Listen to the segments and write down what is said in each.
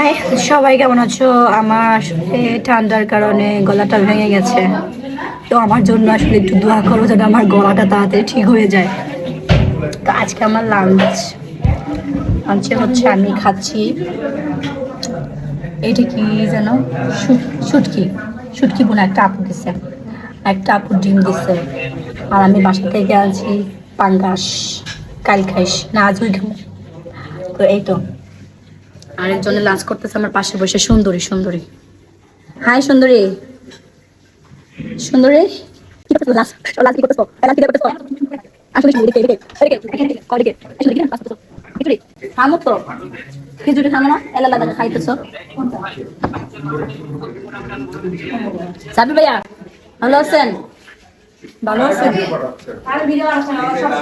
High, সবাই কেমন আছো? আমার আসলে ঠান্ডার কারণে গলাটা ভেঙে গেছে। তো আমার জন্য আসলে একটু দোয়া করো যেন আমার গলাটা তাড়াতাড়ি ঠিক হয়ে যায়। তো আজকে আমার লাঞ্চে হচ্ছে আমি খাচ্ছি, এটা কি যেন শুটকি শুটকি বোনা একটা আপু দিছে, একটা আপু ডিম দিছে। আর আমি বাসা থেকে আনছি পাঙ্গাস। কাল খাইস না, আজ ওই খাবো। তো এই তো আরেকজনে লাঞ্চ করতেছে আমার পাশে বসে, সুন্দরী সুন্দরী। হাই সুন্দরী, সুন্দরী কি করতেছো? লাঞ্চ কি করতেছো? লাঞ্চ কি করতেছো? আসলে কি দেখে দেখে দেখে কল দেখে আসলে কি লাঞ্চ করতেছো? খিচুড়ি খামো তো, খিচুড়ি খামো না, এলা লাগা খাইতেছো। সাবি ভাইয়া ভালো আছেন? ভালো আছেন? আর ভিডিও আসছে না সব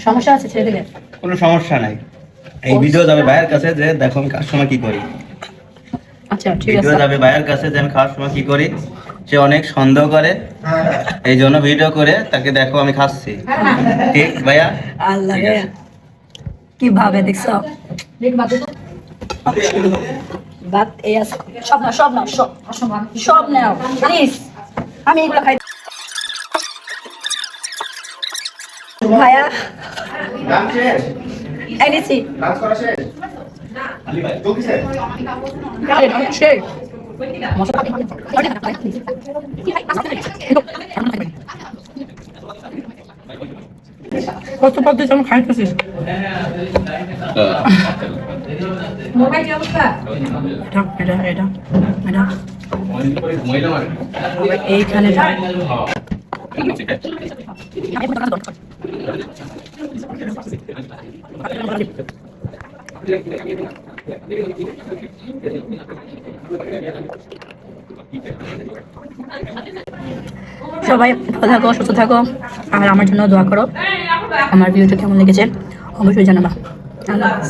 সমস্যা আছে ছেড়ে দিলে কোনো সমস্যা নাই। এই ভিডিও যাবে ভাইয়ের কাছে যে দেখো আমি খাওয়ার সময় কি করি। আচ্ছা ঠিক ভিডিও আছে। যাবে ভাইয়ের কাছে যে আমি খাওয়ার সময় কি করি। সে অনেক সন্দেহ করে, এই জন্য ভিডিও করে তাকে দেখো আমি খাচ্ছি। ঠিক ভাইয়া? আল্লাহ ঠিক আছে। কিভাবে দেখছো? বাত এই আছে, সব নাও সব নাও সব নাও প্লিজ। আমি এগুলো খাই ভাইয়া, এনেছি সেই কত পদ্ধতি আমি খাইতেছি। এইখানে সবাই ভালো থাকো, সুস্থ থাকো, আর আমার জন্য দোয়া করো। আমার ভিডিওটা কেমন লেগেছে অবশ্যই জানাবা। আল্লাহ হাফেজ।